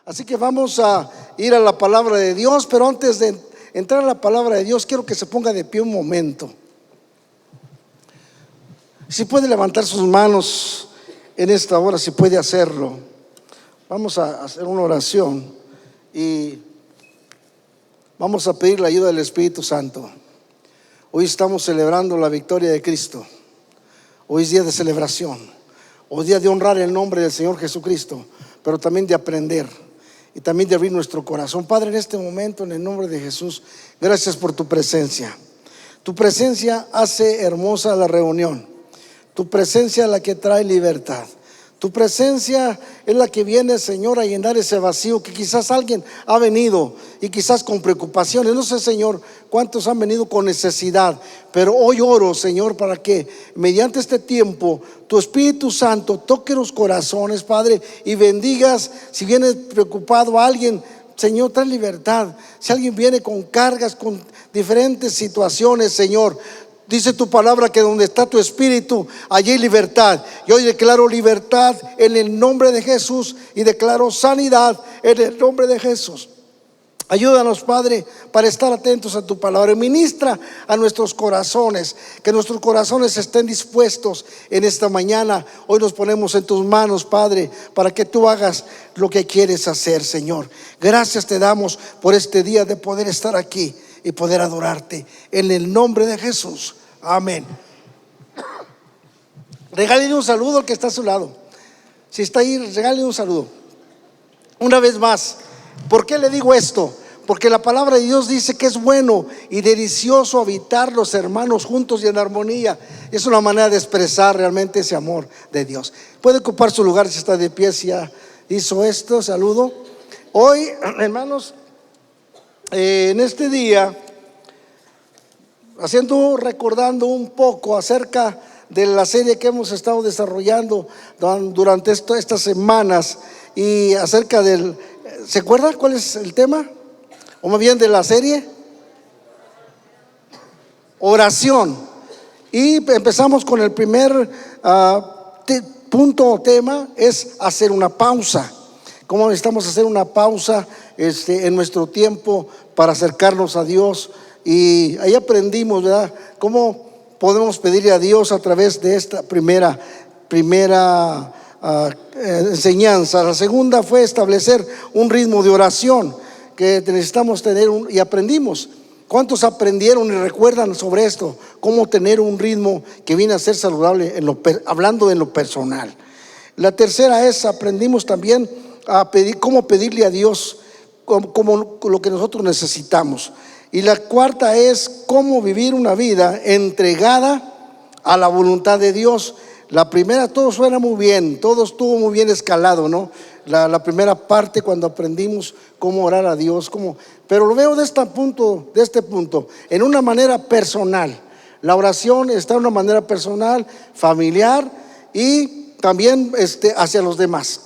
Así que vamos a ir a la palabra de Dios, pero antes de entrar a la palabra de Dios, quiero que se ponga de pie un momento. Si puede levantar sus manos en esta hora, si puede hacerlo. Vamos a hacer una oración y vamos a pedir la ayuda del Espíritu Santo. Hoy estamos celebrando la victoria de Cristo. Hoy es día de celebración. Hoy es día de honrar el nombre del Señor Jesucristo, pero también de aprender y también de abrir nuestro corazón. Padre, en este momento, en el nombre de Jesús, gracias por tu presencia. Tu presencia hace hermosa la reunión. Tu presencia es la que trae libertad. Tu presencia es la que viene, Señor, a llenar ese vacío que quizás alguien ha venido y quizás con preocupaciones. No sé, Señor, cuántos han venido con necesidad, pero hoy oro, Señor, para que mediante este tiempo tu Espíritu Santo toque los corazones, Padre, y bendigas. Si viene preocupado a alguien, Señor, trae libertad. Si alguien viene con cargas, con diferentes situaciones, Señor, dice tu palabra que donde está tu espíritu, allí hay libertad. Yo hoy declaro libertad en el nombre de Jesús y declaro sanidad en el nombre de Jesús. Ayúdanos, Padre, para estar atentos a tu palabra. Ministra a nuestros corazones, que nuestros corazones estén dispuestos en esta mañana. Hoy nos ponemos en tus manos, Padre, para que tú hagas lo que quieres hacer, Señor. Gracias te damos por este día de poder estar aquí y poder adorarte en el nombre de Jesús. Amén. Regálale un saludo al que está a su lado. Si está ahí, regálale un saludo. Una vez más, ¿por qué le digo esto? Porque la palabra de Dios dice que es bueno y delicioso habitar los hermanos juntos y en armonía. Es una manera de expresar realmente ese amor de Dios. Puede ocupar su lugar si está de pie, si ya hizo esto. Saludo. Hoy, hermanos, en este día, recordando un poco acerca de la serie que hemos estado desarrollando durante estas semanas, y acerca del, ¿se acuerda cuál es el tema? O más bien de la serie, oración. Y empezamos con el primer punto o tema, es hacer una pausa. ¿Cómo necesitamos hacer una pausa en nuestro tiempo para acercarnos a Dios? Y ahí aprendimos, ¿verdad?, cómo podemos pedirle a Dios a través de esta primera enseñanza. La segunda fue establecer un ritmo de oración que necesitamos tener y aprendimos. ¿Cuántos aprendieron y recuerdan sobre esto? Cómo tener un ritmo que viene a ser saludable hablando en lo personal. La tercera aprendimos también a pedir, cómo pedirle a Dios como lo que nosotros necesitamos. Y la cuarta es cómo vivir una vida entregada a la voluntad de Dios. La primera, todo suena muy bien, todo estuvo muy bien escalado, ¿no? La primera parte, cuando aprendimos cómo orar a Dios, pero lo veo de este punto, en una manera personal. La oración está de una manera personal, familiar y también hacia los demás.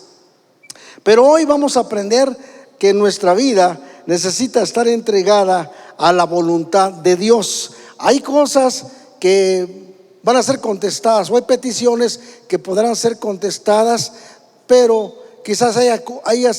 Pero hoy vamos a aprender que nuestra vida necesita estar entregada a la voluntad de Dios. Hay cosas que van a ser contestadas, o hay peticiones que podrán ser contestadas, pero quizás haya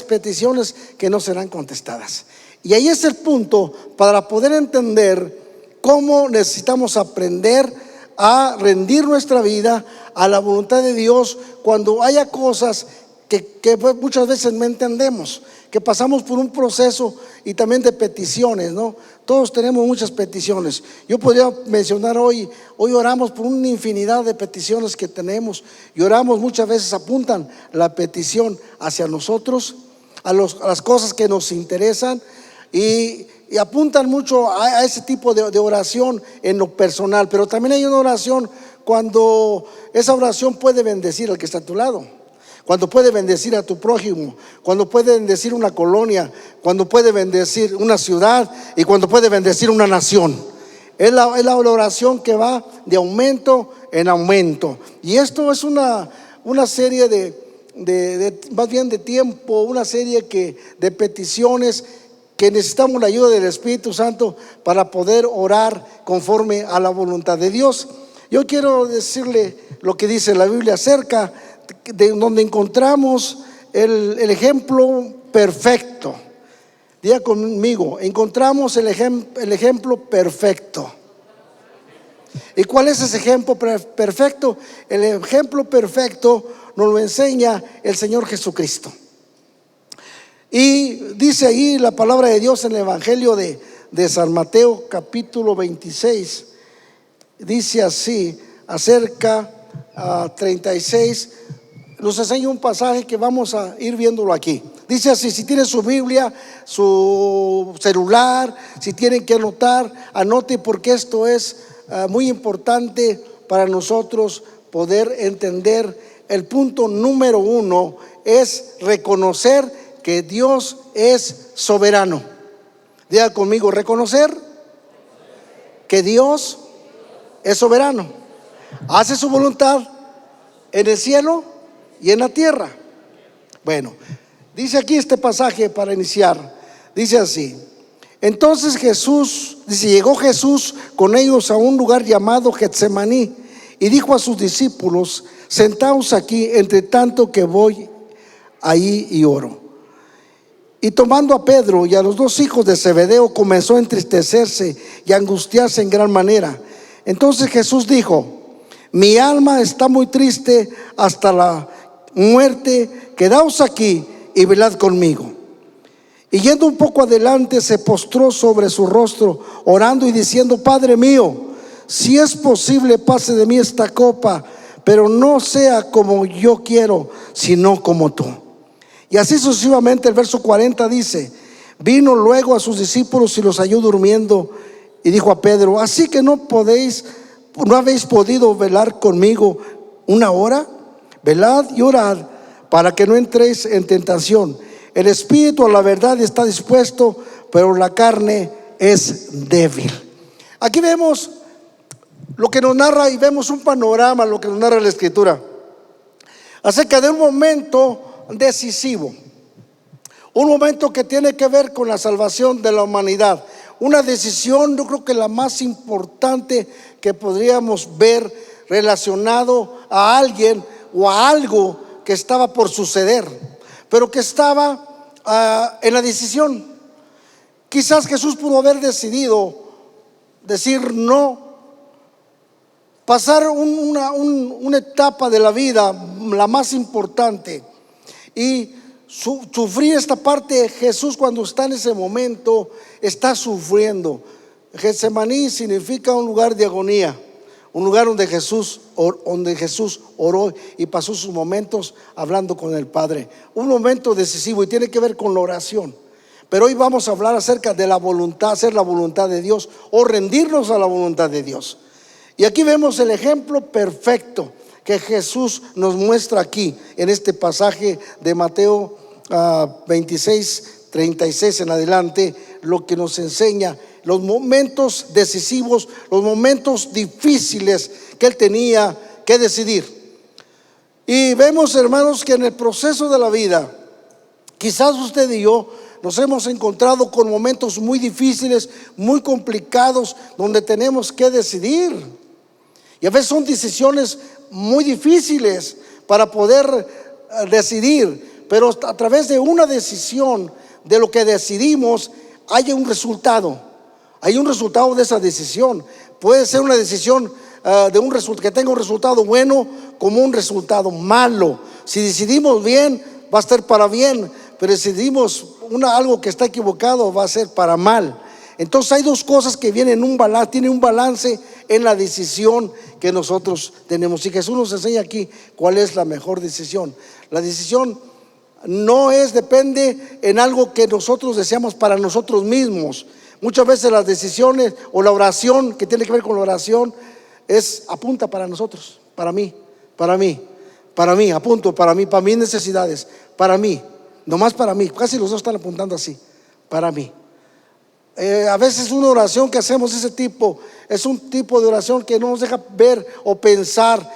peticiones que no serán contestadas. Y ahí es el punto para poder entender cómo necesitamos aprender a rendir nuestra vida a la voluntad de Dios cuando haya cosas que muchas veces no entendemos, que pasamos por un proceso y también de peticiones, ¿no? Todos tenemos muchas peticiones. Yo podría mencionar hoy oramos por una infinidad de peticiones que tenemos, y oramos, muchas veces apuntan la petición hacia nosotros, a las cosas que nos interesan, y apuntan mucho a ese tipo de oración en lo personal. Pero también hay una oración cuando esa oración puede bendecir al que está a tu lado, cuando puede bendecir a tu prójimo, cuando puede bendecir una colonia, cuando puede bendecir una ciudad y cuando puede bendecir una nación. Es la oración que va de aumento en aumento. Y esto es una serie más bien de tiempo, una serie de peticiones que necesitamos la ayuda del Espíritu Santo para poder orar conforme a la voluntad de Dios. Yo quiero decirle lo que dice la Biblia acerca de donde encontramos el ejemplo perfecto. Diga conmigo, encontramos el ejemplo perfecto. ¿Y cuál es ese ejemplo perfecto? El ejemplo perfecto nos lo enseña el Señor Jesucristo. Y dice ahí la palabra de Dios en el Evangelio de San Mateo capítulo 26. Dice así, acerca 36, nos enseña un pasaje que vamos a ir viéndolo aquí. Dice así: si tienen su Biblia, su celular, si tienen que anotar, anote, porque esto es muy importante para nosotros poder entender. El punto número 1 es reconocer que Dios es soberano. Diga conmigo, reconocer que Dios es soberano. Hace su voluntad en el cielo y en la tierra. Bueno, dice aquí este pasaje para iniciar. Dice así: entonces llegó Jesús con ellos a un lugar llamado Getsemaní y dijo a sus discípulos: sentaos aquí, entre tanto que voy ahí y oro. Y tomando a Pedro y a los 2 hijos de Zebedeo, comenzó a entristecerse y a angustiarse en gran manera. Entonces Jesús dijo: mi alma está muy triste hasta la muerte, quedaos aquí y velad conmigo. Y yendo un poco adelante, se postró sobre su rostro, orando y diciendo: Padre mío, si es posible, pase de mí esta copa, pero no sea como yo quiero, sino como tú. Y así sucesivamente. El verso 40 dice: vino luego a sus discípulos y los halló durmiendo, y dijo a Pedro: así que no habéis podido velar conmigo una hora. Velad y orad para que no entréis en tentación. El espíritu a la verdad está dispuesto, pero la carne es débil. Aquí vemos lo que nos narra, y vemos un panorama, lo que nos narra la Escritura acerca de un momento decisivo, un momento que tiene que ver con la salvación de la humanidad. Una decisión, yo creo que la más importante que podríamos ver relacionado a alguien o a algo que estaba por suceder, pero que estaba en la decisión. Quizás Jesús pudo haber decidido decir no, pasar una etapa de la vida, la más importante, y sufrir esta parte. Jesús, cuando está en ese momento, está sufriendo. Getsemaní significa un lugar de agonía, un lugar donde Jesús oró y pasó sus momentos hablando con el Padre. Un momento decisivo, y tiene que ver con la oración. Pero hoy vamos a hablar acerca de la voluntad, hacer la voluntad de Dios o rendirnos a la voluntad de Dios. Y aquí vemos el ejemplo perfecto que Jesús nos muestra aquí en este pasaje de Mateo 26, 36 en adelante, lo que nos enseña los momentos decisivos, los momentos difíciles que él tenía que decidir. Y vemos, hermanos, que en el proceso de la vida, quizás usted y yo nos hemos encontrado con momentos muy difíciles, muy complicados, donde tenemos que decidir. Y a veces son decisiones muy difíciles para poder decidir, pero a través de una decisión, de lo que decidimos, hay un resultado. Hay un resultado de esa decisión. Puede ser una decisión que tenga un resultado bueno, como un resultado malo. Si decidimos bien, va a ser para bien, pero si decidimos algo que está equivocado, va a ser para mal. Entonces hay dos cosas que tienen un balance en la decisión que nosotros tenemos. Y Jesús nos enseña aquí cuál es la mejor decisión. La decisión no depende en algo que nosotros deseamos para nosotros mismos. Muchas veces las decisiones o la oración, que tiene que ver con la oración, apunta para nosotros, para mí, apunto para mí, para mis necesidades, para mí, nomás para mí. Casi los dos están apuntando así, para mí. A veces una oración que hacemos es un tipo de oración que no nos deja ver o pensar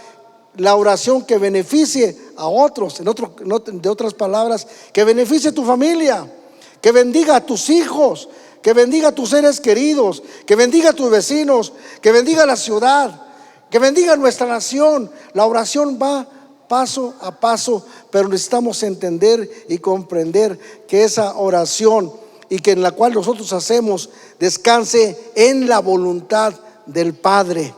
la oración que beneficie a otros. De otras palabras, que beneficie a tu familia, que bendiga a tus hijos, que bendiga a tus seres queridos, que bendiga a tus vecinos, que bendiga a la ciudad, que bendiga a nuestra nación. La oración va paso a paso, pero necesitamos entender y comprender que esa oración y que en la cual nosotros hacemos descanse en la voluntad del Padre.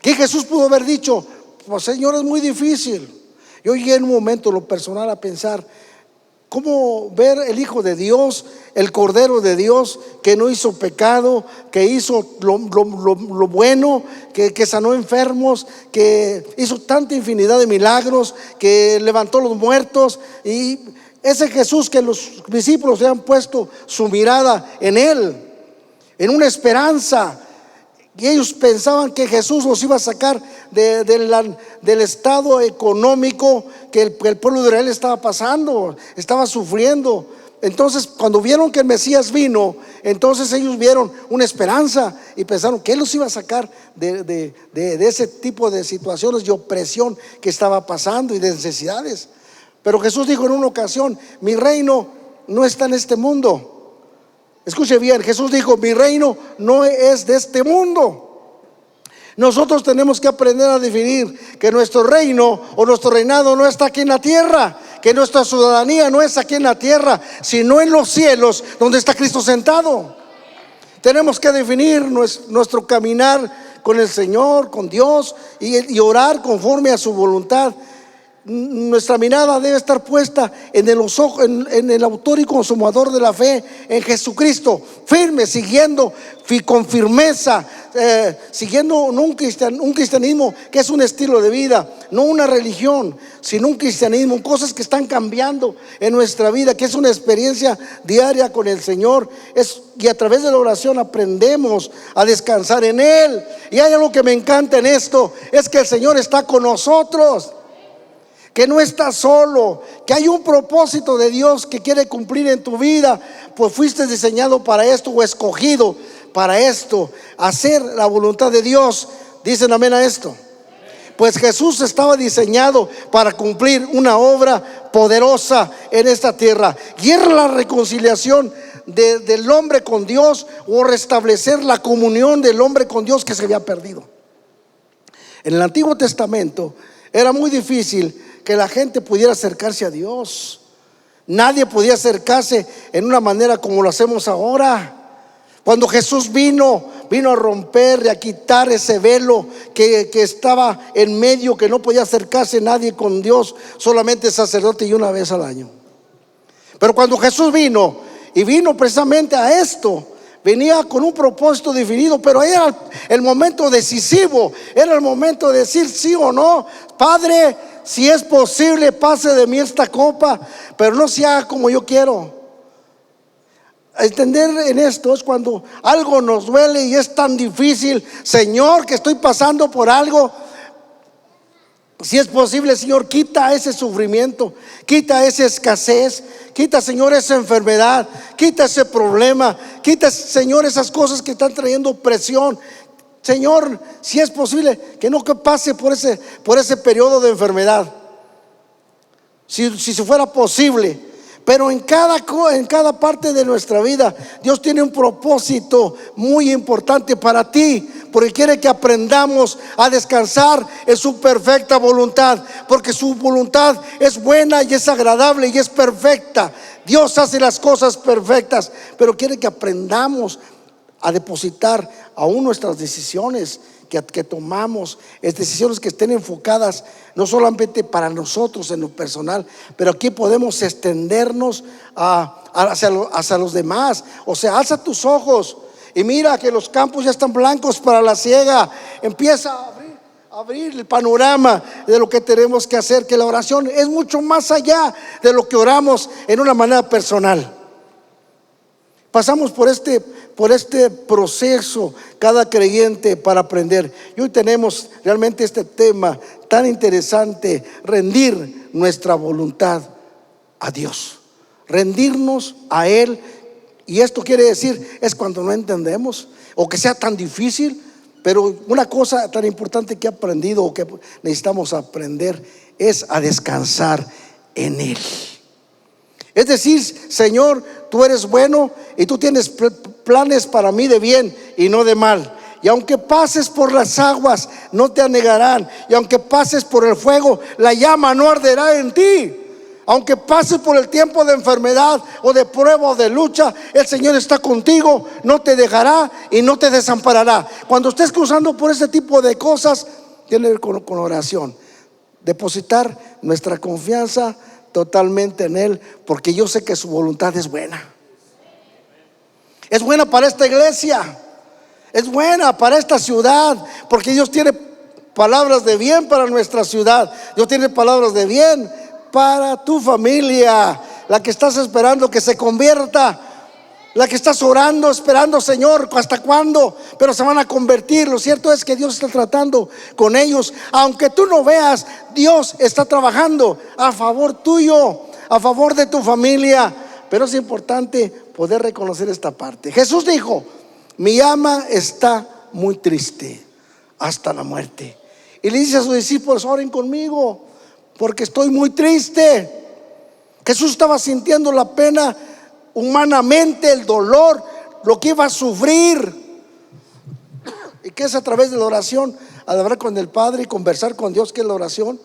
Que Jesús pudo haber dicho: pues Señor, es muy difícil. Yo llegué en un momento, en lo personal, a pensar cómo ver el Hijo de Dios, el Cordero de Dios, que no hizo pecado, que hizo lo bueno, que sanó enfermos, que hizo tanta infinidad de milagros, que levantó los muertos. Y ese Jesús, que los discípulos se han puesto su mirada en Él, en una esperanza, y ellos pensaban que Jesús los iba a sacar del estado económico que el pueblo de Israel estaba pasando, estaba sufriendo. Entonces, cuando vieron que el Mesías vino, entonces ellos vieron una esperanza y pensaron que Él los iba a sacar de ese tipo de situaciones de opresión que estaba pasando y de necesidades. Pero Jesús dijo en una ocasión: mi reino no está en este mundo. Escuche bien, Jesús dijo: mi reino no es de este mundo. Nosotros tenemos que aprender a definir que nuestro reino o nuestro reinado no está aquí en la tierra, que nuestra ciudadanía no es aquí en la tierra, sino en los cielos, donde está Cristo sentado. Tenemos que definir nuestro caminar con el Señor, con Dios, y orar conforme a su voluntad. Nuestra mirada debe estar puesta en el autor y consumador de la fe, en Jesucristo, firme, siguiendo con firmeza, siguiendo no un cristianismo que es un estilo de vida, no una religión, sino un cristianismo, cosas que están cambiando en nuestra vida, que es una experiencia diaria con el Señor. Y a través de la oración aprendemos a descansar en Él. Y hay algo que me encanta en esto: es que el Señor está con nosotros, que no estás solo, que hay un propósito de Dios que quiere cumplir en tu vida. Pues fuiste diseñado para esto, o escogido para esto, hacer la voluntad de Dios. Dicen amén a esto. Pues Jesús estaba diseñado para cumplir una obra poderosa en esta tierra, y era la reconciliación del hombre con Dios, o restablecer la comunión del hombre con Dios que se había perdido. En el Antiguo Testamento era muy difícil que la gente pudiera acercarse a Dios. Nadie podía acercarse en una manera como lo hacemos ahora. Cuando Jesús vino a romper y a quitar ese velo que estaba en medio, que no podía acercarse nadie con Dios, solamente el sacerdote, y una vez al año. Pero cuando Jesús vino precisamente a esto, venía con un propósito definido, pero era el momento decisivo, era el momento de decir sí o no. Padre, si es posible, pase de mí esta copa, pero no se haga como yo quiero. Entender en esto es cuando algo nos duele y es tan difícil. Señor, que estoy pasando por algo, si es posible, Señor, quita ese sufrimiento, quita esa escasez, quita, Señor, esa enfermedad, quita ese problema, quita, Señor, esas cosas que están trayendo presión. Señor, si es posible, que no pase por ese periodo de enfermedad, si fuera posible. Pero en cada parte de nuestra vida, Dios tiene un propósito muy importante para ti, porque quiere que aprendamos a descansar en su perfecta voluntad, porque su voluntad es buena y es agradable y es perfecta. Dios hace las cosas perfectas, pero quiere que aprendamos a depositar aún nuestras decisiones que tomamos, decisiones que estén enfocadas no solamente para nosotros en lo personal, pero aquí podemos extendernos hacia los demás. O sea, alza tus ojos y mira que los campos ya están blancos para la siega. Empieza a abrir el panorama de lo que tenemos que hacer, que la oración es mucho más allá de lo que oramos en una manera personal. Pasamos por este proceso cada creyente para aprender. Y hoy tenemos realmente este tema tan interesante: rendir nuestra voluntad a Dios, rendirnos a Él. Y esto quiere decir, es cuando no entendemos o que sea tan difícil. Pero una cosa tan importante que he aprendido, o que necesitamos aprender, es a descansar en Él. Es decir, Señor, tú eres bueno y tú tienes planes para mí de bien y no de mal. Y aunque pases por las aguas, no te anegarán. Y aunque pases por el fuego, la llama no arderá en ti. Aunque pases por el tiempo de enfermedad o de prueba o de lucha, el Señor está contigo, no te dejará y no te desamparará. Cuando estés cruzando por ese tipo de cosas, tiene que ver con oración. Depositar nuestra confianza totalmente en Él, porque yo sé que su voluntad es buena. Es buena para esta iglesia, es buena para esta ciudad, porque Dios tiene palabras de bien para nuestra ciudad. Dios tiene palabras de bien para tu familia, la que estás esperando que se convierta, la que estás orando, esperando, Señor, ¿hasta cuándo? Pero se van a convertir. Lo cierto es que Dios está tratando con ellos. Aunque tú no veas, Dios está trabajando a favor tuyo, a favor de tu familia. Pero es importante poder reconocer esta parte. Jesús dijo: mi alma está muy triste hasta la muerte. Y le dice a sus discípulos: oren conmigo, porque estoy muy triste. Jesús estaba sintiendo la pena humanamente, el dolor, lo que iba a sufrir. Y que es a través de la oración, al hablar con el Padre y conversar con Dios, que es la oración.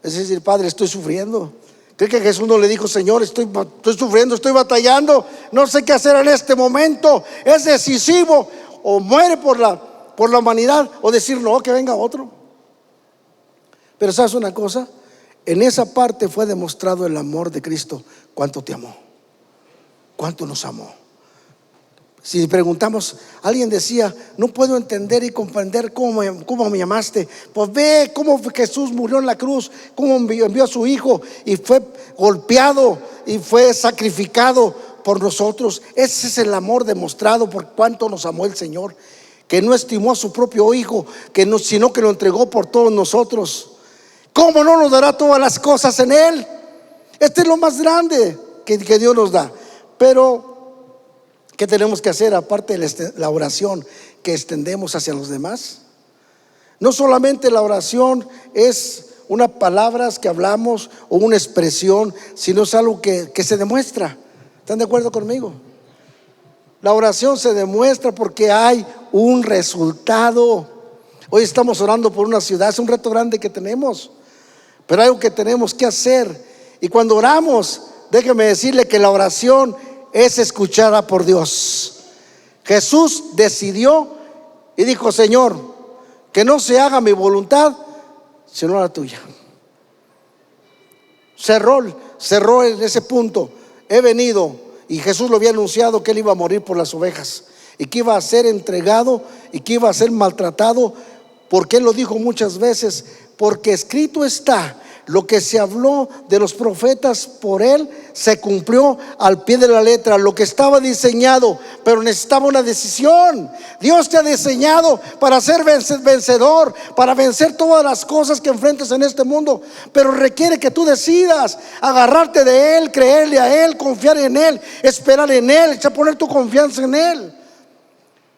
Es decir: Padre, estoy sufriendo. ¿Cree que Jesús no le dijo: Señor, estoy sufriendo, estoy batallando, no sé qué hacer en este momento? Es decisivo: o muere por la humanidad, o decir no, que venga otro. Pero ¿sabes una cosa? En esa parte fue demostrado el amor de Cristo. ¿Cuánto te amó? ¿Cuánto nos amó? Si preguntamos, alguien decía: no puedo entender y comprender cómo me amaste. Pues ve cómo Jesús murió en la cruz, cómo envió a su hijo y fue golpeado y fue sacrificado por nosotros. Ese es el amor demostrado por cuánto nos amó el Señor, que no estimó a su propio hijo, sino que lo entregó por todos nosotros. ¿Cómo no nos dará todas las cosas en Él? Este es lo más grande que Dios nos da. Pero ¿qué tenemos que hacer aparte de la oración que extendemos hacia los demás? No solamente la oración es unas palabras que hablamos o una expresión, sino es algo que se demuestra. ¿Están de acuerdo conmigo? La oración se demuestra porque hay un resultado. Hoy estamos orando por una ciudad, es un reto grande que tenemos, pero hay algo que tenemos que hacer. Y cuando oramos, déjeme decirle que la oración es escuchada por Dios. Jesús decidió y dijo: Señor, que no se haga mi voluntad sino la tuya. Cerró en ese punto. He venido, y Jesús lo había anunciado, que Él iba a morir por las ovejas y que iba a ser entregado y que iba a ser maltratado. Porque Él lo dijo muchas veces: porque escrito está, lo que se habló de los profetas por Él se cumplió al pie de la letra. Lo que estaba diseñado, pero necesitaba una decisión. Dios te ha diseñado para ser vencedor, para vencer todas las cosas que enfrentes en este mundo, pero requiere que tú decidas agarrarte de Él, creerle a Él, confiar en Él, esperar en Él, poner tu confianza en Él.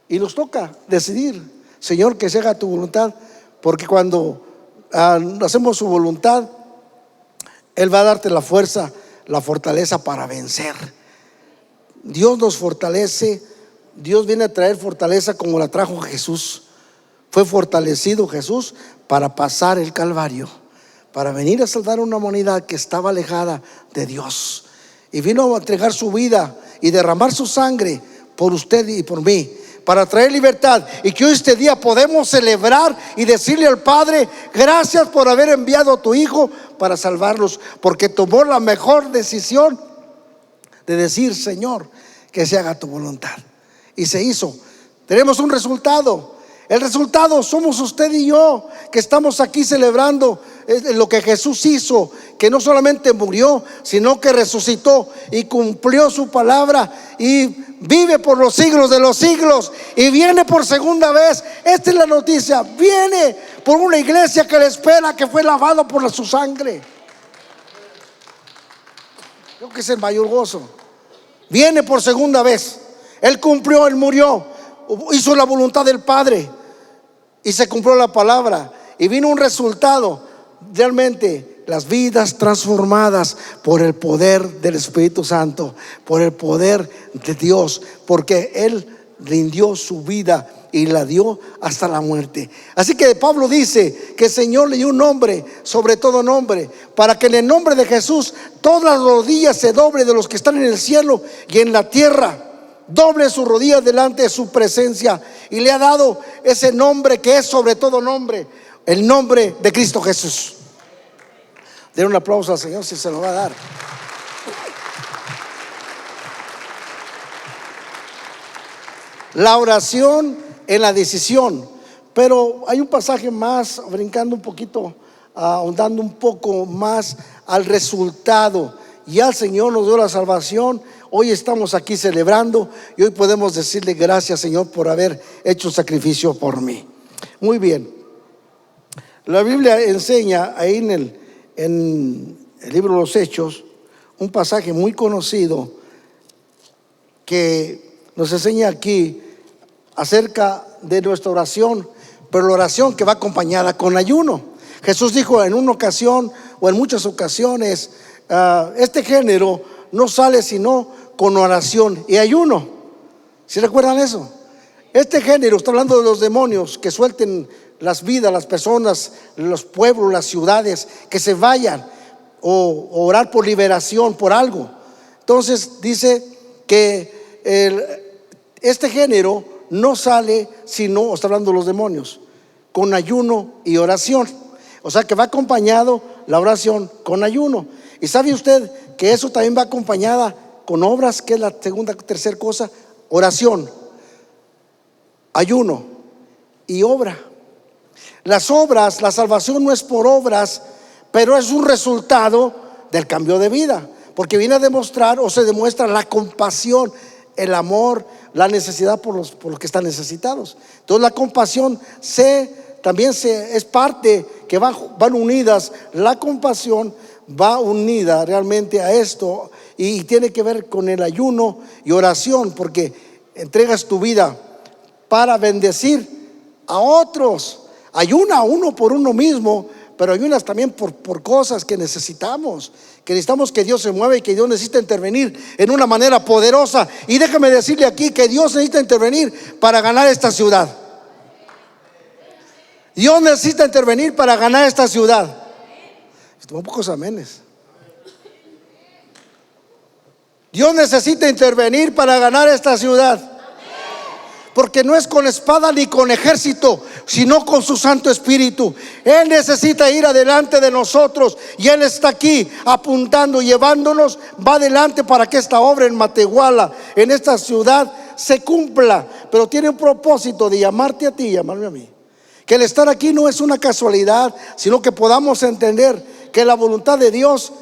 Y nos toca decidir: Señor, que se haga tu voluntad. Porque cuando hacemos su voluntad, Él va a darte la fuerza, la fortaleza para vencer. Dios nos fortalece. Dios viene a traer fortaleza como la trajo Jesús. Fue fortalecido Jesús para pasar el Calvario, para venir a salvar a una humanidad que estaba alejada de Dios. Y vino a entregar su vida y derramar su sangre por usted y por mí, para traer libertad. Y que hoy, este día, podemos celebrar y decirle al Padre: gracias por haber enviado a tu Hijo para salvarlos, porque tomó la mejor decisión de decir: Señor, que se haga tu voluntad. Y se hizo. Tenemos un resultado. El resultado somos usted y yo, que estamos aquí celebrando lo que Jesús hizo, que no solamente murió, sino que resucitó y cumplió su palabra y vive por los siglos de los siglos, y viene por segunda vez. Esta es la noticia: viene por una iglesia que le espera, que fue lavado por su sangre. Creo que es el mayor gozo. Viene por segunda vez. Él cumplió, Él murió, hizo la voluntad del Padre y se cumplió la palabra, y vino un resultado. Realmente, las vidas transformadas por el poder del Espíritu Santo, por el poder de Dios, porque Él rindió su vida y la dio hasta la muerte. Así que Pablo dice que el Señor le dio un nombre sobre todo nombre, para que en el nombre de Jesús todas las rodillas se doble de los que están en el cielo y en la tierra, doble sus rodillas delante de su presencia, y le ha dado ese nombre que es sobre todo nombre, el nombre de Cristo Jesús. Den un aplauso al Señor si se lo va a dar. La oración en la decisión. Pero hay un pasaje más, brincando un poquito, ahondando un poco más al resultado. Ya el Señor nos dio la salvación. Hoy estamos aquí celebrando y hoy podemos decirle gracias, Señor, por haber hecho sacrificio por mí. Muy bien. La Biblia enseña ahí en el libro de los Hechos un pasaje muy conocido que nos enseña aquí acerca de nuestra oración, pero la oración que va acompañada con ayuno. Jesús dijo en una ocasión o en muchas ocasiones, este género no sale sino con oración y ayuno. ¿Sí recuerdan eso? Este género está hablando de los demonios que suelten las vidas, las personas, los pueblos, las ciudades, que se vayan, o orar por liberación, por algo. Entonces dice que este género no sale sino, está hablando de los demonios, con ayuno y oración. O sea que va acompañado la oración con ayuno. Y sabe usted que eso también va acompañada con obras, que es la segunda, tercera cosa: oración, ayuno y obra. Las obras, la salvación no es por obras, pero es un resultado del cambio de vida, porque viene a demostrar o se demuestra la compasión, el amor, la necesidad por los que están necesitados. Entonces la compasión también es parte que van unidas. La compasión va unida realmente a esto y tiene que ver con el ayuno y oración, porque entregas tu vida para bendecir a otros. Ayuna uno por uno mismo, pero ayunas también por cosas que necesitamos que Dios se mueva y que Dios necesita intervenir en una manera poderosa. Y déjame decirle aquí que Dios necesita intervenir para ganar esta ciudad. Dios necesita intervenir para ganar esta ciudad. Un pocos amenes. Dios necesita intervenir para ganar esta ciudad. Porque no es con espada ni con ejército, sino con su Santo Espíritu. Él necesita ir adelante de nosotros, y Él está aquí apuntando, llevándonos, va adelante para que esta obra en Matehuala, en esta ciudad, se cumpla. Pero tiene un propósito de llamarte a ti y llamarme a mí. Que el estar aquí no es una casualidad, sino que podamos entender que la voluntad de Dios,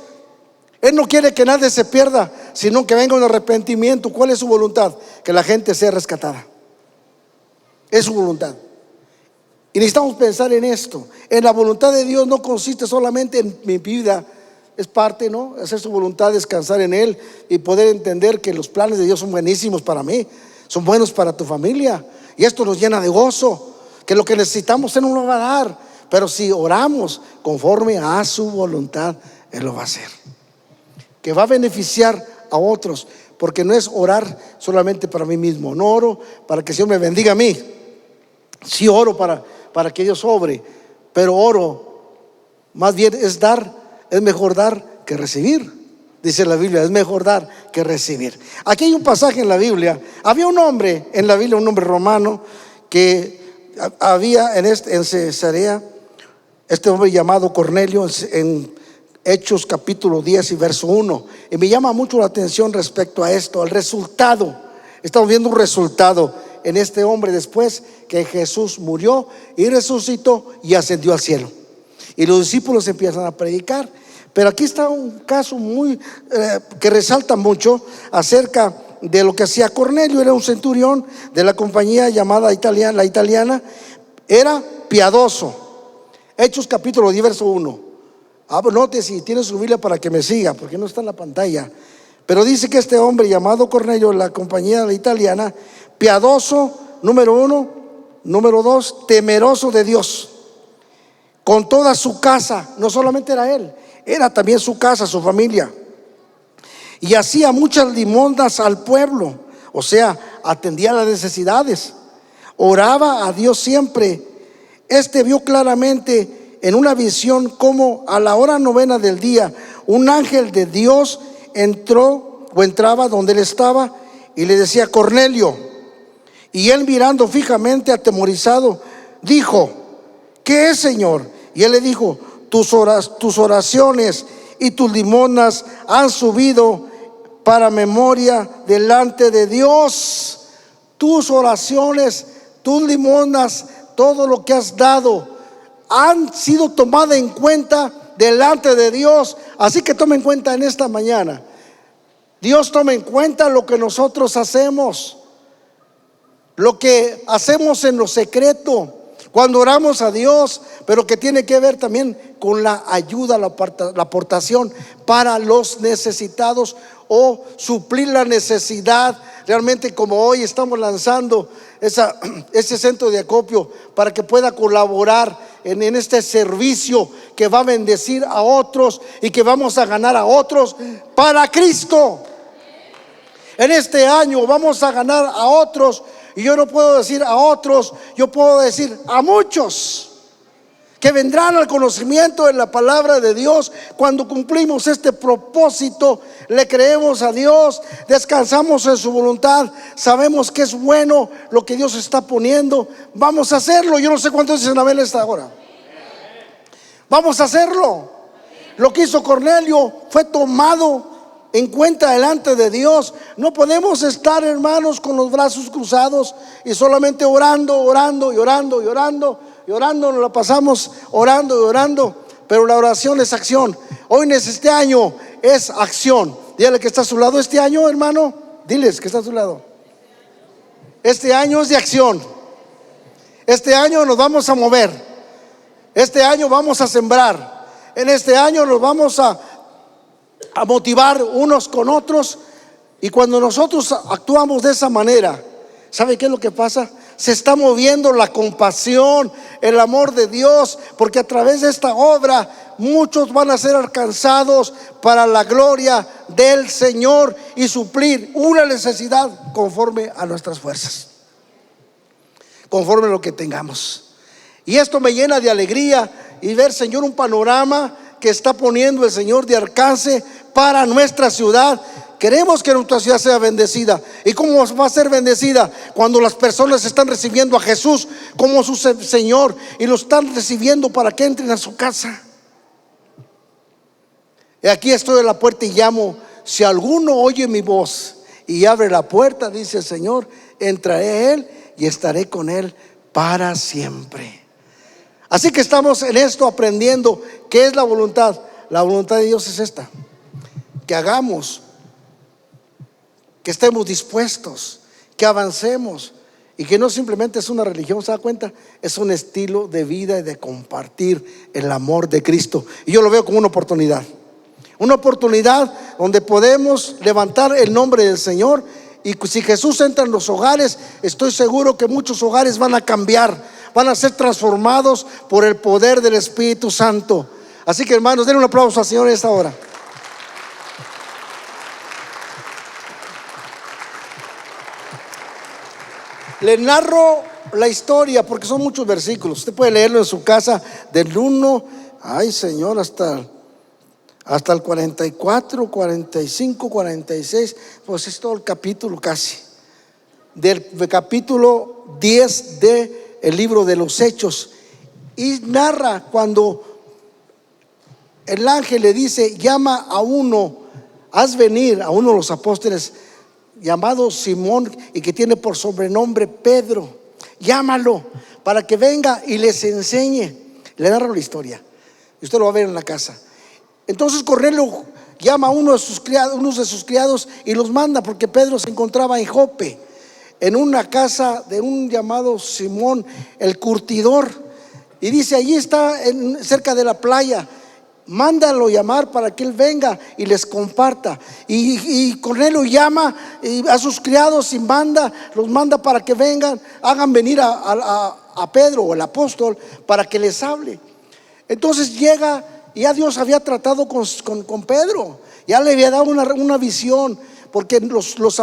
Él no quiere que nadie se pierda, sino que venga un arrepentimiento. ¿Cuál es su voluntad? Que la gente sea rescatada. Es su voluntad. Y necesitamos pensar en esto. En la voluntad de Dios no consiste solamente en mi vida, es parte, ¿no? Hacer su voluntad, descansar en Él y poder entender que los planes de Dios son buenísimos para mí, son buenos para tu familia. Y esto nos llena de gozo, que lo que necesitamos Él nos lo va a dar. Pero si oramos conforme a su voluntad, Él lo va a hacer, que va a beneficiar a otros. Porque no es orar solamente para mí mismo. No oro para que el Señor me bendiga a mí. Sí oro para que Dios obre, pero oro más bien es mejor dar que recibir. Dice la Biblia, es mejor dar que recibir. Aquí hay un pasaje en la Biblia. Había un hombre en la Biblia, un hombre romano, que había en Cesarea, este hombre llamado Cornelio, en Hechos capítulo 10 y verso 1. Y me llama mucho la atención respecto a esto, al resultado. Estamos viendo un resultado en este hombre después que Jesús murió y resucitó y ascendió al cielo. Y los discípulos empiezan a predicar. Pero aquí está un caso que resalta mucho acerca de lo que hacía Cornelio. Era un centurión de la compañía llamada la italiana. Era piadoso. Hechos capítulo 10 verso 1. Note si tiene su Biblia para que me siga, porque no está en la pantalla. Pero dice que este hombre llamado Cornelio, la compañía la italiana, piadoso, número 1, número 2, temeroso de Dios, con toda su casa. No solamente era él, era también su casa, su familia. Y hacía muchas limosnas al pueblo, o sea, atendía las necesidades. oraba a Dios siempre. Este vio claramente en una visión como a la hora novena del día un ángel de Dios entraba donde él estaba y le decía: Cornelio. Y él, mirando fijamente, atemorizado, dijo: ¿qué es, Señor? Y él le dijo: tus oraciones y tus limosnas han subido para memoria delante de Dios. Tus oraciones, tus limosnas, todo lo que has dado han sido tomadas en cuenta delante de Dios. Así que tome en cuenta en esta mañana. Dios toma en cuenta lo que nosotros hacemos, lo que hacemos en lo secreto, cuando oramos a Dios, pero que tiene que ver también con la ayuda, la aportación para los necesitados o suplir la necesidad. Realmente, como hoy estamos lanzando ese centro de acopio para que pueda colaborar en este servicio que va a bendecir a otros y que vamos a ganar a otros para Cristo. En este año vamos a ganar a otros. Y yo no puedo decir a otros, yo puedo decir a muchos que vendrán al conocimiento de la palabra de Dios cuando cumplimos este propósito. Le creemos a Dios, descansamos en su voluntad, sabemos que es bueno lo que Dios está poniendo. Vamos a hacerlo. Yo no sé cuántos dicen amén a esta hora. Vamos a hacerlo. Lo que hizo Cornelio fue tomado en cuenta delante de Dios. No podemos estar, hermanos, con los brazos cruzados y solamente orando, nos la pasamos orando y orando, pero la oración es acción. Hoy en este año es acción. Dígale que está a su lado: este año, hermano, diles que está a su lado, este año es de acción. Este año nos vamos a mover. Este año vamos a sembrar. En este año nos vamos a motivar unos con otros. Y cuando nosotros actuamos de esa manera, ¿sabe qué es lo que pasa? Se está moviendo la compasión, el amor de Dios, porque a través de esta obra muchos van a ser alcanzados para la gloria del Señor y suplir una necesidad conforme a nuestras fuerzas, conforme a lo que tengamos. Y esto me llena de alegría y ver, Señor, un panorama que está poniendo el Señor de alcance para nuestra ciudad. Queremos que nuestra ciudad sea bendecida. ¿Y cómo va a ser bendecida? Cuando las personas están recibiendo a Jesús como su Señor y lo están recibiendo para que entren a su casa. Y aquí estoy en la puerta y llamo: si alguno oye mi voz y abre la puerta, dice el Señor, entraré a él y estaré con él para siempre. Así que estamos en esto aprendiendo qué es la voluntad. La voluntad de Dios es esta: que hagamos, que estemos dispuestos, que avancemos, y que no simplemente es una religión, ¿se da cuenta? Es un estilo de vida y de compartir el amor de Cristo. Y yo lo veo como una oportunidad donde podemos levantar el nombre del Señor. Y si Jesús entra en los hogares, estoy seguro que muchos hogares van a cambiar, van a ser transformados por el poder del Espíritu Santo. Así que, hermanos, denle un aplauso al Señor en esta hora. Le narro la historia porque son muchos versículos. Usted puede leerlo en su casa del 1, ay Señor, hasta el 44, 45, 46. Pues es todo el capítulo casi. Del capítulo 10 del libro de los Hechos. Y narra cuando el ángel le dice: llama a uno, haz venir a uno de los apóstoles llamado Simón y que tiene por sobrenombre Pedro. Llámalo para que venga y les enseñe. Le narro la historia y usted lo va a ver en la casa. Entonces Cornelio llama a unos de sus criados y los manda, porque Pedro se encontraba en Jope, en una casa de un llamado Simón el curtidor. Y dice: allí está cerca de la playa. Mándalo llamar para que él venga y les comparta. Y Cornelio llama a sus criados y los manda para que vengan, hagan venir a Pedro o el apóstol para que les hable. Entonces llega, y ya Dios había tratado con Pedro, ya le había dado una visión. porque los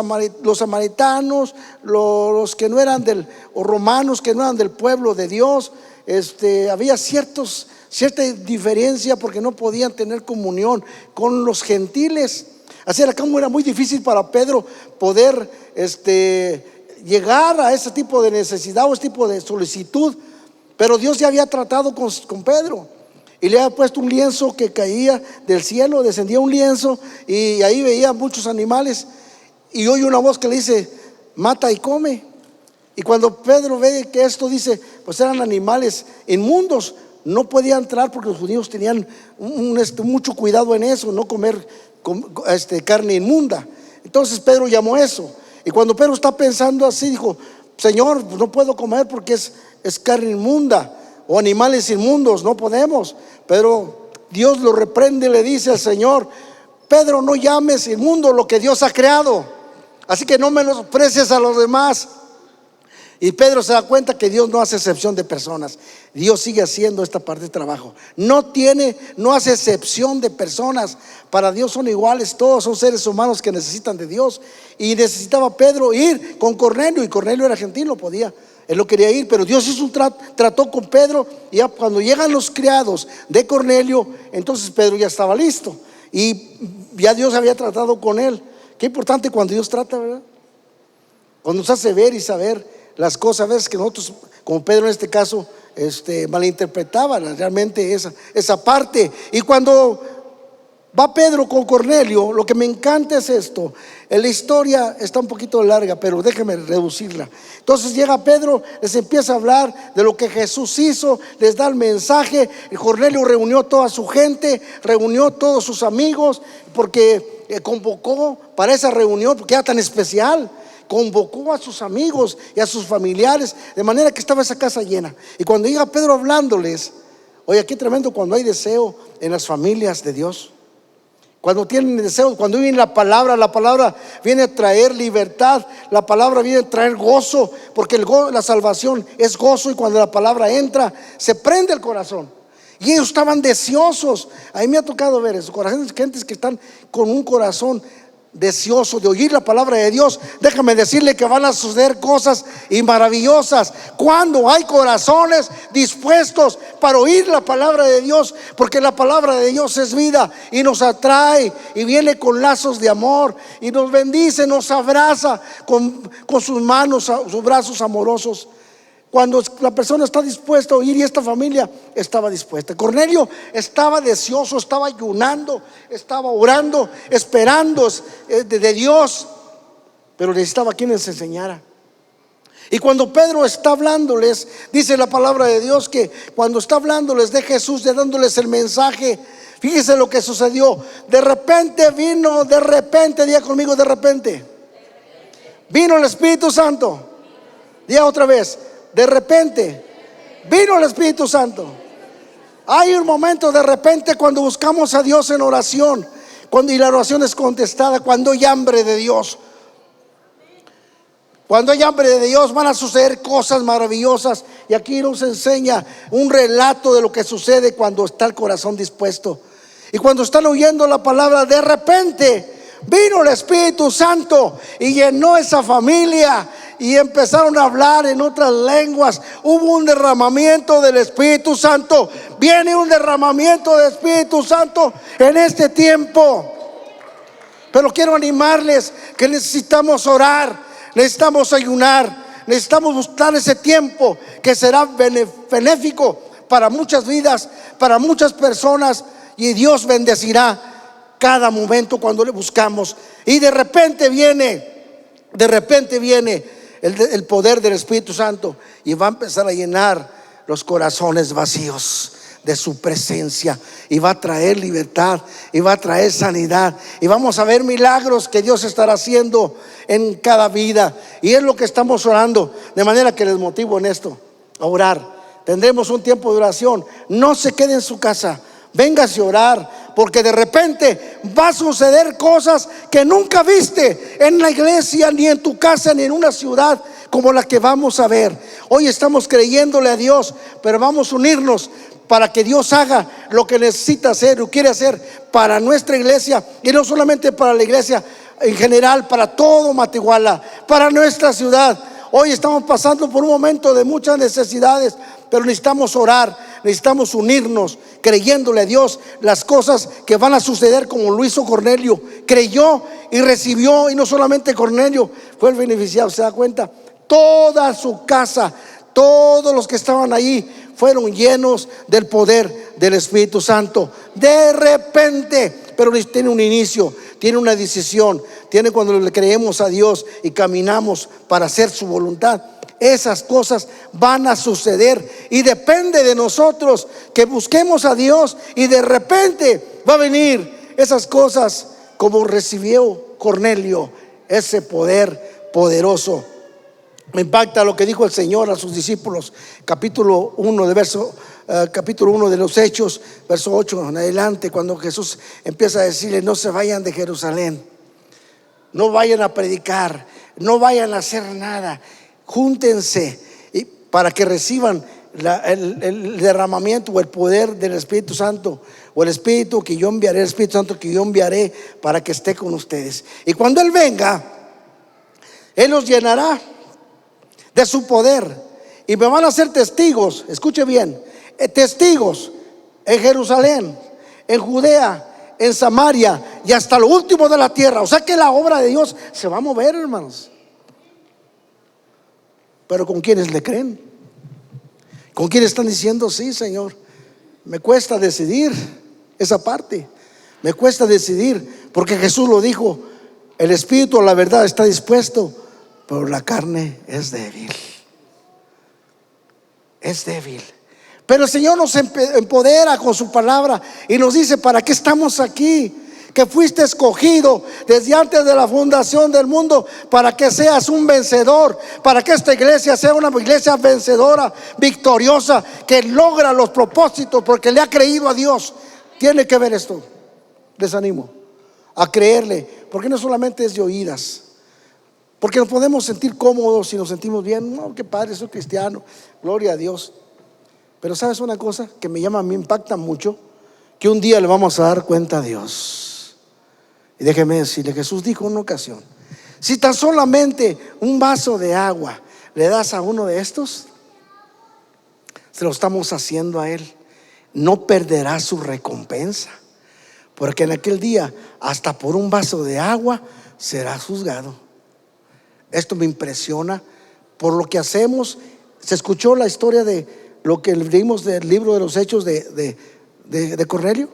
samaritanos, los que no eran o romanos que no eran del pueblo de Dios, había cierta diferencia porque no podían tener comunión con los gentiles. Así era como era muy difícil para Pedro poder llegar a ese tipo de necesidad o ese tipo de solicitud. Pero Dios ya había tratado con Pedro y le había puesto un lienzo que caía del cielo, descendía un lienzo y ahí veía muchos animales y oye una voz que le dice: mata y come. Y cuando Pedro ve que esto dice, pues eran animales inmundos, no podía entrar porque los judíos tenían mucho cuidado en eso, no comer carne inmunda. Entonces Pedro llamó eso. Y cuando Pedro está pensando así, dijo: Señor, pues no puedo comer porque es carne inmunda o animales inmundos, no podemos. Pero Dios lo reprende y le dice al Señor: Pedro, no llames inmundo lo que Dios ha creado, así que no menosprecies a los demás. Y Pedro se da cuenta que Dios no hace excepción de personas. Dios sigue haciendo esta parte de trabajo. No hace excepción de personas. Para Dios son iguales, todos son seres humanos que necesitan de Dios. Y necesitaba Pedro ir con Cornelio, y Cornelio era gentil, no podía, él no quería ir, pero Dios hizo un trató con Pedro. Y ya cuando llegan los criados de Cornelio, entonces Pedro ya estaba listo y ya Dios había tratado con él. Qué importante cuando Dios trata, ¿verdad? Cuando nos hace ver y saber las cosas, a veces que nosotros, como Pedro en este caso, malinterpretaban realmente esa parte. Y cuando va Pedro con Cornelio, lo que me encanta es esto. La historia está un poquito larga, pero déjenme reducirla. Entonces llega Pedro, les empieza a hablar de lo que Jesús hizo, les da el mensaje. Y Cornelio reunió toda su gente, reunió todos sus amigos, porque convocó para esa reunión, porque era tan especial. Convocó a sus amigos y a sus familiares, de manera que estaba esa casa llena. Y cuando llega Pedro hablándoles, oye, qué tremendo cuando hay deseo en las familias de Dios. Cuando tienen deseo, cuando viene la palabra viene a traer libertad, la palabra viene a traer gozo, porque la salvación es gozo, y cuando la palabra entra, se prende el corazón. Y ellos estaban deseosos. A mí me ha tocado ver eso, gentes que están con un corazón deseoso de oír la palabra de Dios. Déjame decirle que van a suceder cosas maravillosas cuando hay corazones dispuestos para oír la palabra de Dios, porque la palabra de Dios es vida y nos atrae y viene con lazos de amor y nos bendice, nos abraza con sus manos, sus brazos amorosos. Cuando la persona está dispuesta a oír, y esta familia estaba dispuesta. Cornelio estaba deseoso, estaba ayunando, estaba orando, esperando de Dios, pero necesitaba quien les enseñara. Y cuando Pedro está hablándoles, dice la palabra de Dios que cuando está hablándoles de Jesús, dándoles el mensaje, fíjese lo que sucedió. De repente, diga conmigo, de repente vino el Espíritu Santo. Diga otra vez: de repente vino el Espíritu Santo. Hay un momento de repente cuando buscamos a Dios en oración, y la oración es contestada, cuando hay hambre de Dios. Cuando hay hambre de Dios van a suceder cosas maravillosas. Y aquí nos enseña un relato de lo que sucede cuando está el corazón dispuesto. Y cuando están oyendo la palabra, de repente vino el Espíritu Santo y llenó esa familia, y empezaron a hablar en otras lenguas. Hubo un derramamiento del Espíritu Santo. Viene un derramamiento del Espíritu Santo en este tiempo. Pero quiero animarles que necesitamos orar, necesitamos ayunar, necesitamos buscar ese tiempo que será benéfico para muchas vidas, para muchas personas, y Dios bendecirá cada momento cuando le buscamos. Y de repente viene el poder del Espíritu Santo, y va a empezar a llenar los corazones vacíos de su presencia, y va a traer libertad, y va a traer sanidad, y vamos a ver milagros que Dios estará haciendo en cada vida. Y es lo que estamos orando, de manera que les motivo en esto, a orar. Tendremos un tiempo de oración. No se quede en su casa, véngase a orar, porque de repente va a suceder cosas que nunca viste en la iglesia, ni en tu casa, ni en una ciudad. como la que vamos a ver. Hoy estamos creyéndole a Dios, pero vamos a unirnos para que Dios haga lo que necesita hacer o quiere hacer para nuestra iglesia, y no solamente para la iglesia en general, para todo Matehuala, para nuestra ciudad. Hoy estamos pasando por un momento de muchas necesidades, pero necesitamos orar, necesitamos unirnos creyéndole a Dios las cosas que van a suceder, como lo hizo Cornelio. Creyó y recibió, y no solamente Cornelio fue el beneficiado, ¿se da cuenta? Toda su casa, todos los que estaban allí fueron llenos del poder del Espíritu Santo. De repente, pero tiene un inicio, tiene una decisión, tiene cuando le creemos a Dios y caminamos para hacer su voluntad. Esas cosas van a suceder, y depende de nosotros que busquemos a Dios, y de repente va a venir esas cosas como recibió Cornelio, ese poder poderoso. Me impacta lo que dijo el Señor a sus discípulos, capítulo 1 de los Hechos, verso 8 en adelante, cuando Jesús empieza a decirle: no se vayan de Jerusalén, no vayan a predicar, no vayan a hacer nada, júntense para que reciban el derramamiento o el poder del Espíritu Santo, o el Espíritu que yo enviaré, el Espíritu Santo que yo enviaré para que esté con ustedes. Y cuando Él venga, Él los llenará de su poder, y me van a ser testigos, escuche bien, testigos en Jerusalén, en Judea, en Samaria y hasta lo último de la tierra. O sea que la obra de Dios se va a mover, hermanos. Pero ¿con quiénes le creen? ¿Con quiénes están diciendo: sí, Señor? Me cuesta decidir esa parte, me cuesta decidir, porque Jesús lo dijo: el espíritu a la verdad está dispuesto, pero la carne es débil. Es débil. Pero el Señor nos empodera con su palabra y nos dice: ¿para qué estamos aquí? Que fuiste escogido desde antes de la fundación del mundo para que seas un vencedor, para que esta iglesia sea una iglesia vencedora, victoriosa, que logra los propósitos porque le ha creído a Dios. Tiene que ver esto. Les animo a creerle, porque no solamente es de oídas, porque nos podemos sentir cómodos si nos sentimos bien. No, qué padre, soy cristiano, gloria a Dios. Pero ¿sabes una cosa que me impacta mucho? Que un día le vamos a dar cuenta a Dios. Y déjeme decirle, Jesús dijo en una ocasión: si tan solamente un vaso de agua le das a uno de estos, se lo estamos haciendo a Él. No perderá su recompensa, porque en aquel día hasta por un vaso de agua será juzgado. Esto me impresiona por lo que hacemos. Se escuchó la historia de lo que leímos del libro de los Hechos de Cornelio.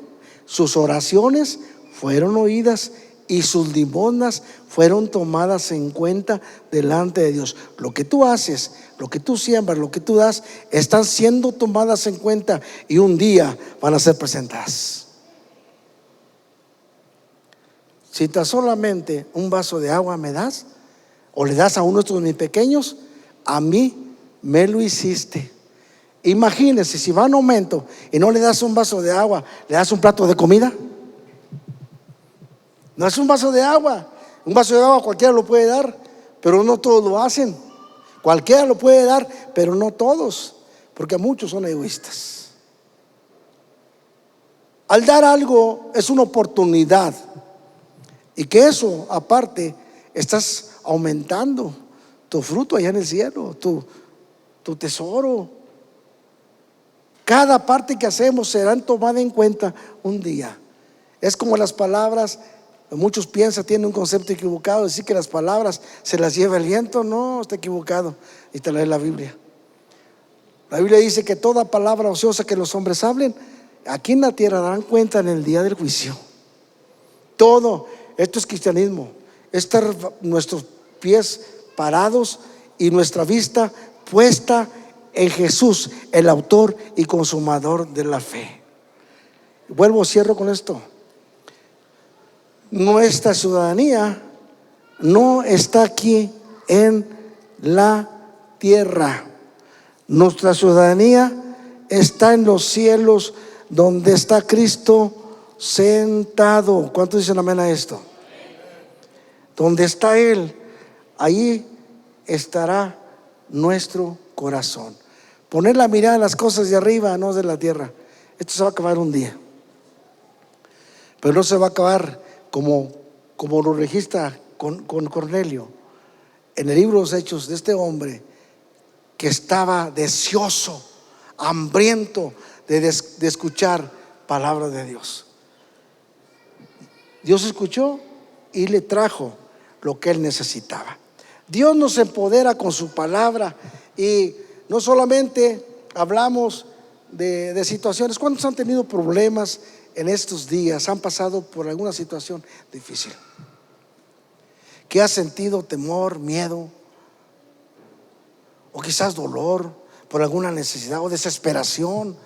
Sus oraciones fueron oídas y sus limosnas fueron tomadas en cuenta delante de Dios. Lo que tú haces, lo que tú siembras, lo que tú das, están siendo tomadas en cuenta y un día van a ser presentadas. Si tan solamente un vaso de agua me das, o le das a uno de estos mis pequeños, a mí me lo hiciste. Imagínense, si va en aumento y no le das un vaso de agua, le das un plato de comida. No es un vaso de agua. Un vaso de agua cualquiera lo puede dar, pero no todos lo hacen. Cualquiera lo puede dar, pero no todos, porque muchos son egoístas. Al dar algo es una oportunidad, y que eso aparte estás aumentando tu fruto allá en el cielo, tu tesoro. Cada parte que hacemos será tomada en cuenta un día. Es como las palabras. Muchos piensan, tienen un concepto equivocado, decir que las palabras se las lleva el viento. No, está equivocado. Y te lees la Biblia. La Biblia dice que toda palabra ociosa que los hombres hablen aquí en la tierra darán cuenta en el día del juicio. Todo esto es cristianismo. Estar nuestros pies parados y nuestra vista puesta en Jesús, el autor y consumador de la fe. Cierro con esto. Nuestra ciudadanía no está aquí en la tierra. Nuestra ciudadanía está en los cielos, donde está Cristo sentado. ¿Cuántos dicen amén a esto? Donde está Él, ahí estará nuestro corazón. Poner la mirada en las cosas de arriba, no de la tierra. Esto se va a acabar un día, pero no se va a acabar como lo registra con Cornelio en el libro de los Hechos, de este hombre que estaba deseoso, hambriento de escuchar palabra de Dios. Dios escuchó y le trajo lo que él necesitaba. Dios nos empodera con su palabra, y no solamente hablamos de situaciones. ¿Cuántos han tenido problemas en estos días? ¿Han pasado por alguna situación difícil? ¿Qué has sentido? Temor, miedo, o quizás dolor por alguna necesidad o desesperación.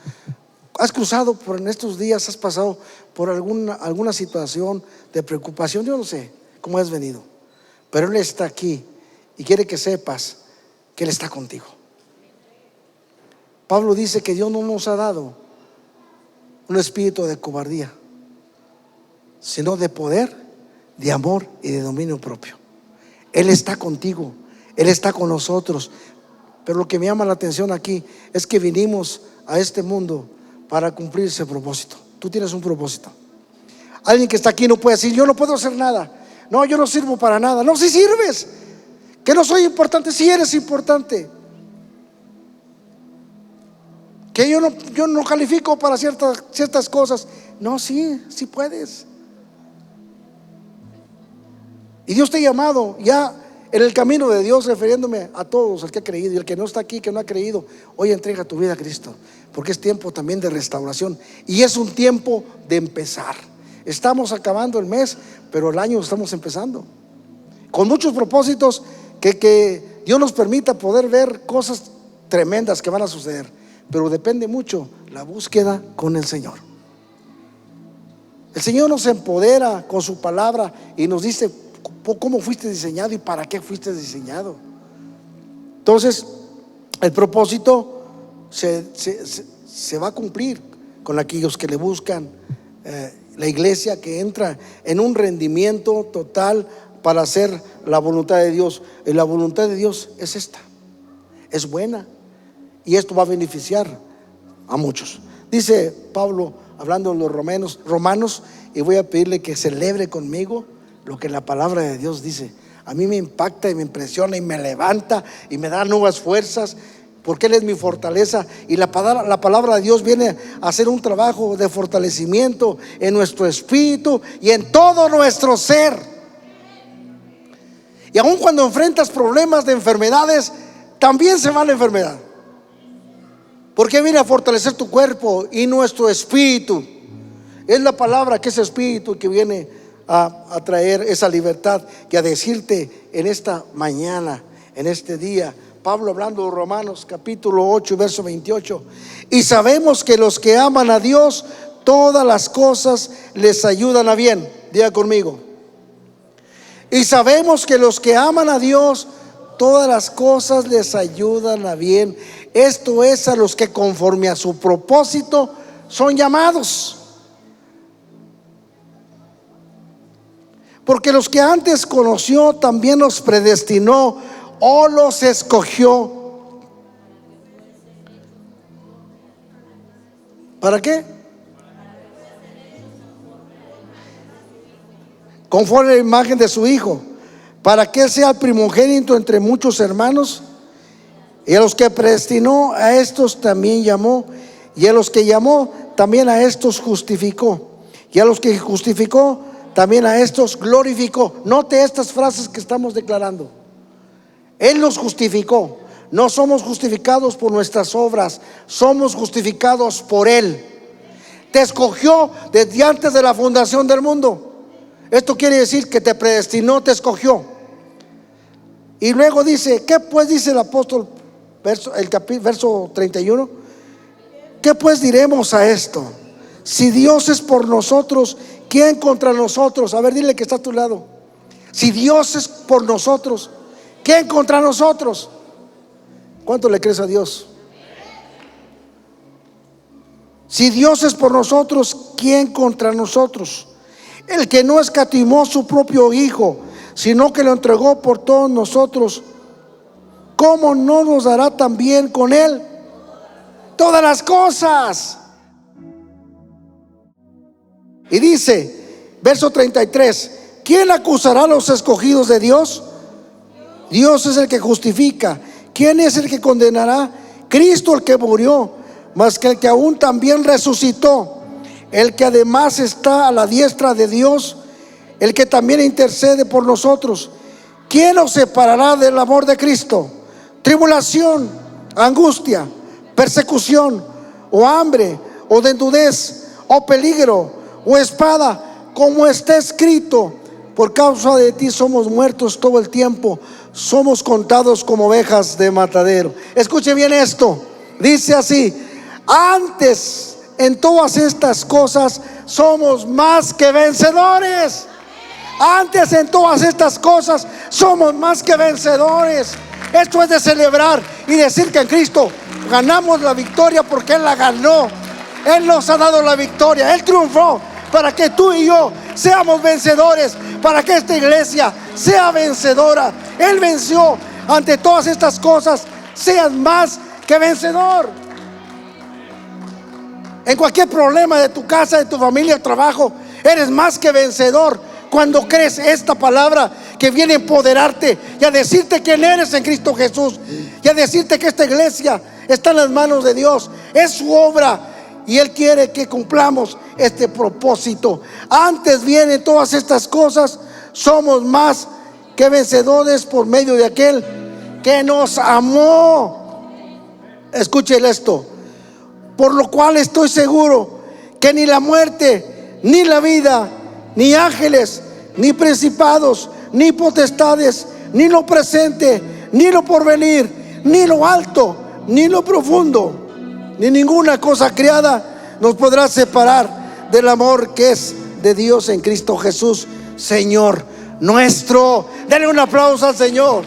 Has cruzado en estos días, has pasado por alguna situación de preocupación. Yo no sé cómo has venido, pero Él está aquí y quiere que sepas que Él está contigo. Pablo dice que Dios no nos ha dado un espíritu de cobardía, sino de poder, de amor y de dominio propio. Él está contigo, Él está con nosotros. Pero lo que me llama la atención aquí es que vinimos a este mundo para cumplir ese propósito. Tú tienes un propósito. Alguien que está aquí no puede decir: yo no puedo hacer nada, no, yo no sirvo para nada. No, si sirves. Que no soy importante, si eres importante. Que yo no califico para ciertas cosas. No, sí puedes. Y Dios te ha llamado ya en el camino de Dios, refiriéndome a todos, el que ha creído y el que no está aquí, que no ha creído. Hoy entrega tu vida a Cristo, porque es tiempo también de restauración y es un tiempo de empezar. Estamos acabando el mes, pero el año estamos empezando con muchos propósitos, que Dios nos permita poder ver cosas tremendas que van a suceder, pero depende mucho la búsqueda con el Señor. El Señor nos empodera con su palabra y nos dice cómo fuiste diseñado y para qué fuiste diseñado. Entonces el propósito se va a cumplir con aquellos que le buscan. La iglesia que entra en un rendimiento total para hacer la voluntad de Dios. Y la voluntad de Dios es esta, es buena, y esto va a beneficiar a muchos. Dice Pablo, hablando de los romanos, y voy a pedirle que celebre conmigo lo que la palabra de Dios dice. A mí me impacta y me impresiona y me levanta y me da nuevas fuerzas, porque Él es mi fortaleza. Y la palabra de Dios viene a hacer un trabajo de fortalecimiento en nuestro espíritu y en todo nuestro ser. Y aun cuando enfrentas problemas de enfermedades, también se va la enfermedad, porque viene a fortalecer tu cuerpo y nuestro espíritu. Es la palabra que es espíritu, que viene a traer esa libertad y a decirte en esta mañana, en este día. Pablo hablando de Romanos capítulo 8 verso 28: y sabemos que los que aman a Dios, todas las cosas les ayudan a bien. Diga conmigo: y sabemos que los que aman a Dios, todas las cosas les ayudan a bien. Esto es, a los que conforme a su propósito son llamados. Porque los que antes conoció, también los predestinó o los escogió. ¿Para qué? Conforme a la imagen de su Hijo, para que sea el primogénito entre muchos hermanos. Y a los que predestinó, a estos también llamó. Y a los que llamó, también a estos justificó. Y a los que justificó, también a estos glorificó. Note estas frases que estamos declarando. Él nos justificó. No somos justificados por nuestras obras, somos justificados por Él. Te escogió desde antes de la fundación del mundo. Esto quiere decir que te predestinó, te escogió. Y luego dice, ¿qué pues dice el apóstol? Verso 31. ¿Qué pues diremos a esto? Si Dios es por nosotros, ¿quién contra nosotros? A ver, dile que está a tu lado. Si Dios es por nosotros, ¿quién contra nosotros? ¿Cuánto le crees a Dios? Si Dios es por nosotros, ¿quién contra nosotros? El que no escatimó su propio Hijo, sino que lo entregó por todos nosotros, ¿cómo no nos dará también con Él todas las cosas? Y dice, verso 33, ¿quién acusará a los escogidos de Dios? Dios es el que justifica. ¿Quién es el que condenará? Cristo el que murió, mas que el que aún también resucitó, el que además está a la diestra de Dios, el que también intercede por nosotros. ¿Quién nos separará del amor de Cristo? Tribulación, angustia, persecución, o hambre, o desnudez, o peligro, o espada, como está escrito: por causa de ti somos muertos todo el tiempo, somos contados como ovejas de matadero. Escuche bien esto, dice así: antes en todas estas cosas somos más que vencedores. Antes en todas estas cosas somos más que vencedores. Esto es de celebrar y decir que en Cristo ganamos la victoria, porque Él la ganó. Él nos ha dado la victoria, Él triunfó para que tú y yo seamos vencedores, para que esta iglesia sea vencedora. Él venció. Ante todas estas cosas seas más que vencedor. En cualquier problema de tu casa, de tu familia, trabajo, eres más que vencedor cuando crees esta palabra que viene a empoderarte y a decirte quién eres en Cristo Jesús, y a decirte que esta iglesia está en las manos de Dios, es su obra, y Él quiere que cumplamos este propósito. Antes vienen todas estas cosas, somos más que vencedores por medio de aquel que nos amó. Escuchen esto: por lo cual estoy seguro que ni la muerte, ni la vida, ni ángeles, ni principados, ni potestades, ni lo presente, ni lo porvenir, ni lo alto, ni lo profundo, ni ninguna cosa creada nos podrá separar del amor que es de Dios en Cristo Jesús, Señor nuestro. Denle un aplauso al Señor.